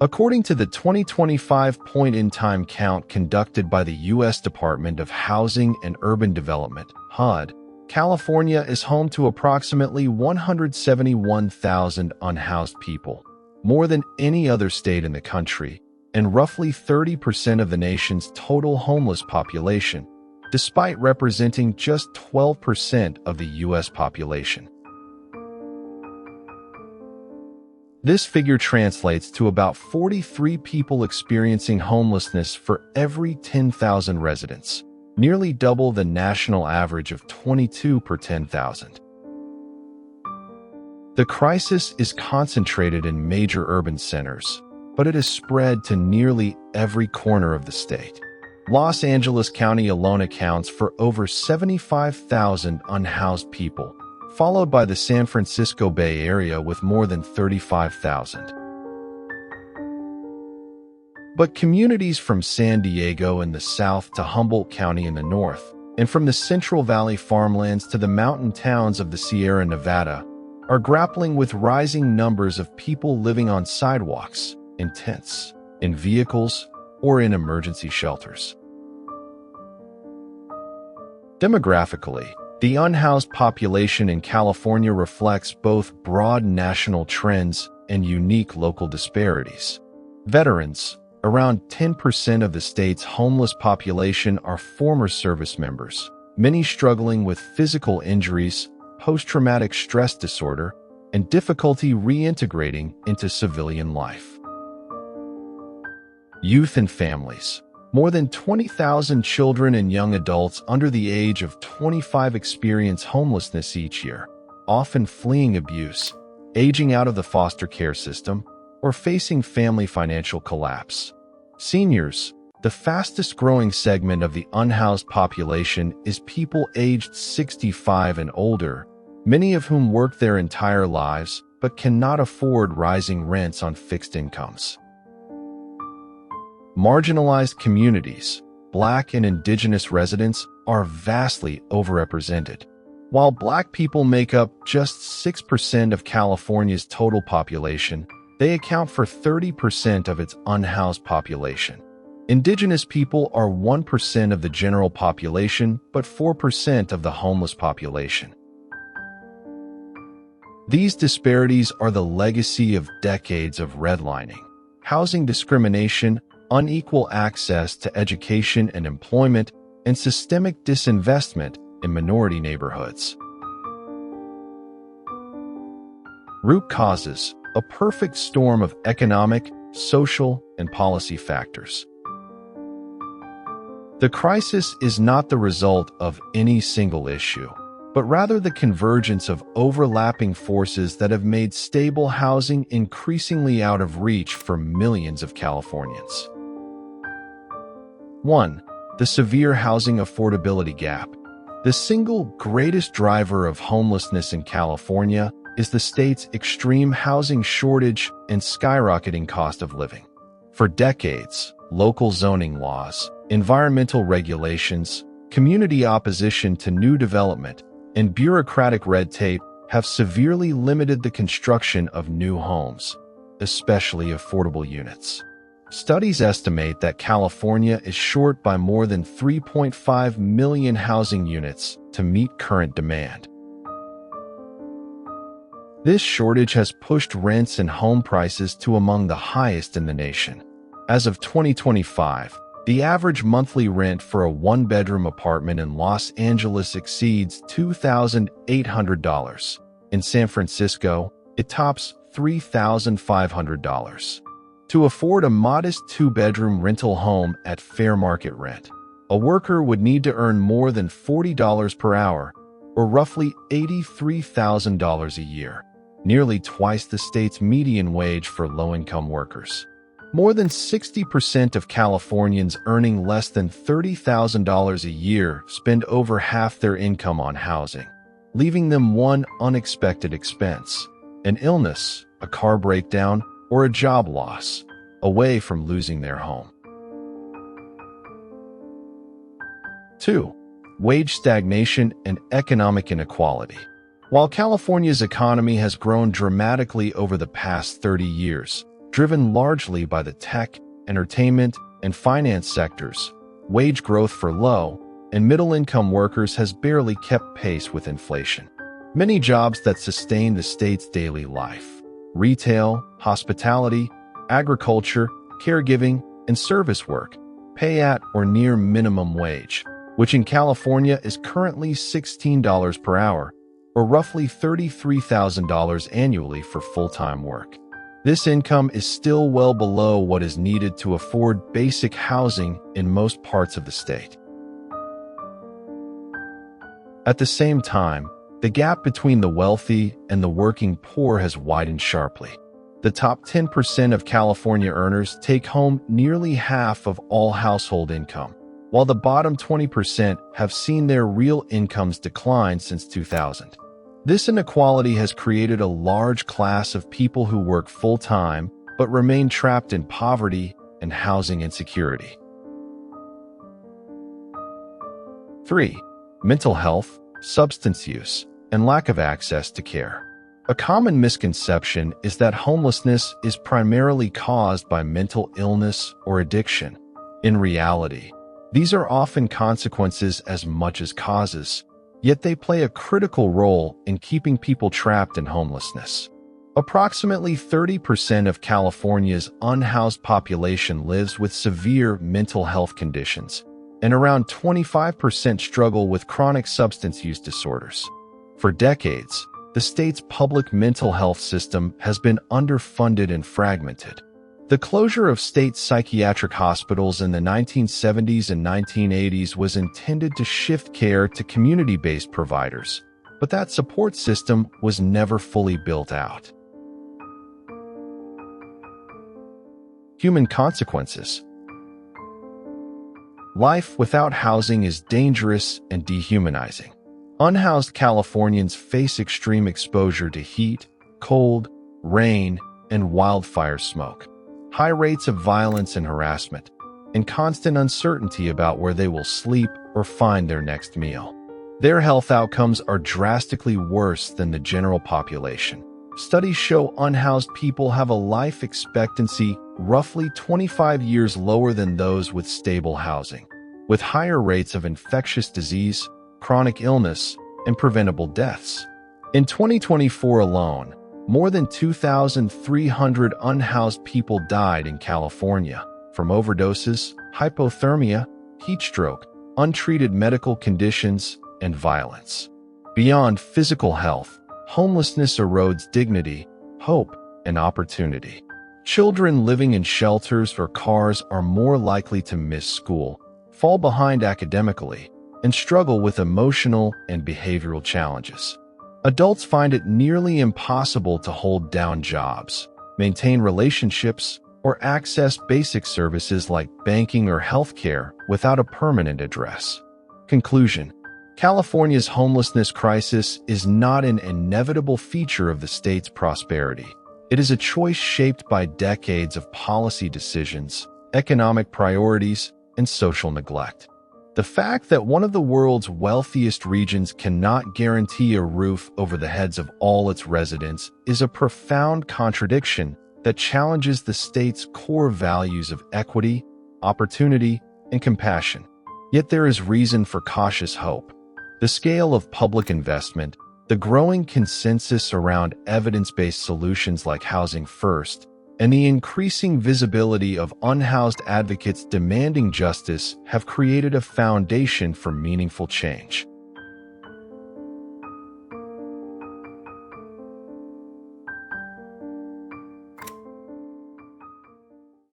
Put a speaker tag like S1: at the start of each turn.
S1: According to the 2025 point-in-time count conducted by the U.S. Department of Housing and Urban Development, HUD, California is home to approximately 171,000 unhoused people, more than any other state in the country, and roughly 30% of the nation's total homeless population, despite representing just 12% of the U.S. population. This figure translates to about 43 people experiencing homelessness for every 10,000 residents, nearly double the national average of 22 per 10,000. The crisis is concentrated in major urban centers, but it is spread to nearly every corner of the state. Los Angeles County alone accounts for over 75,000 unhoused people, followed by the San Francisco Bay Area with more than 35,000. But communities from San Diego in the south to Humboldt County in the north, and from the Central Valley farmlands to the mountain towns of the Sierra Nevada, are grappling with rising numbers of people living on sidewalks, in tents, in vehicles, or in emergency shelters. Demographically, the unhoused population in California reflects both broad national trends and unique local disparities. Veterans, around 10% of the state's homeless population, are former service members, many struggling with physical injuries, post-traumatic stress disorder, and difficulty reintegrating into civilian life. Youth and families. More than 20,000 children and young adults under the age of 25 experience homelessness each year, often fleeing abuse, aging out of the foster care system, or facing family financial collapse. Seniors, the fastest-growing segment of the unhoused population, is people aged 65 and older, many of whom work their entire lives but cannot afford rising rents on fixed incomes. Marginalized communities, Black and Indigenous residents, are vastly overrepresented. While Black people make up just 6% of California's total population, they account for 30% of its unhoused population. Indigenous people are 1% of the general population, but 4% of the homeless population. These disparities are the legacy of decades of redlining, housing discrimination, unequal access to education and employment, and systemic disinvestment in minority neighborhoods. Root causes: a perfect storm of economic, social, and policy factors. The crisis is not the result of any single issue, but rather the convergence of overlapping forces that have made stable housing increasingly out of reach for millions of Californians. 1. The severe housing affordability gap. The single greatest driver of homelessness in California is the state's extreme housing shortage and skyrocketing cost of living. For decades, local zoning laws, environmental regulations, community opposition to new development, and bureaucratic red tape have severely limited the construction of new homes, especially affordable units. Studies estimate that California is short by more than 3.5 million housing units to meet current demand. This shortage has pushed rents and home prices to among the highest in the nation. As of 2025, the average monthly rent for a one-bedroom apartment in Los Angeles exceeds $2,800. In San Francisco, it tops $3,500. To afford a modest two-bedroom rental home at fair market rent, a worker would need to earn more than $40 per hour, or roughly $83,000 a year, nearly twice the state's median wage for low-income workers. More than 60% of Californians earning less than $30,000 a year spend over half their income on housing, leaving them one unexpected expense: an illness, a car breakdown, or a job loss, away from losing their home. 2. Wage stagnation and economic inequality. While California's economy has grown dramatically over the past 30 years, driven largely by the tech, entertainment, and finance sectors. Wage growth for low and middle-income workers has barely kept pace with inflation. Many jobs that sustain the state's daily life, retail, hospitality, agriculture, caregiving, and service work, pay at or near minimum wage, which in California is currently $16 per hour, or roughly $33,000 annually for full-time work. This income is still well below what is needed to afford basic housing in most parts of the state. At the same time, the gap between the wealthy and the working poor has widened sharply. The top 10% of California earners take home nearly half of all household income, while the bottom 20% have seen their real incomes decline since 2000. This inequality has created a large class of people who work full-time but remain trapped in poverty and housing insecurity. 3. Mental health, substance use, and lack of access to care. A common misconception is that homelessness is primarily caused by mental illness or addiction. In reality, these are often consequences as much as causes, yet they play a critical role in keeping people trapped in homelessness. Approximately 30% of California's unhoused population lives with severe mental health conditions, and around 25% struggle with chronic substance use disorders. For decades, the state's public mental health system has been underfunded and fragmented. The closure of state psychiatric hospitals in the 1970s and 1980s was intended to shift care to community-based providers, but that support system was never fully built out. Human consequences. Life without housing is dangerous and dehumanizing. Unhoused Californians face extreme exposure to heat, cold, rain, and wildfire smoke, high rates of violence and harassment, and constant uncertainty about where they will sleep or find their next meal. Their health outcomes are drastically worse than the general population. Studies show unhoused people have a life expectancy roughly 25 years lower than those with stable housing, with higher rates of infectious disease, chronic illness, and preventable deaths. In 2024 alone, more than 2,300 unhoused people died in California from overdoses, hypothermia, heat stroke, untreated medical conditions, and violence. Beyond physical health, homelessness erodes dignity, hope, and opportunity. Children living in shelters or cars are more likely to miss school, fall behind academically, and struggle with emotional and behavioral challenges. Adults find it nearly impossible to hold down jobs, maintain relationships, or access basic services like banking or healthcare without a permanent address. Conclusion: California's homelessness crisis is not an inevitable feature of the state's prosperity. It is a choice shaped by decades of policy decisions, economic priorities, and social neglect. The fact that one of the world's wealthiest regions cannot guarantee a roof over the heads of all its residents is a profound contradiction that challenges the state's core values of equity, opportunity, and compassion. Yet there is reason for cautious hope. The scale of public investment, the growing consensus around evidence-based solutions like Housing First, and the increasing visibility of unhoused advocates demanding justice have created a foundation for meaningful change.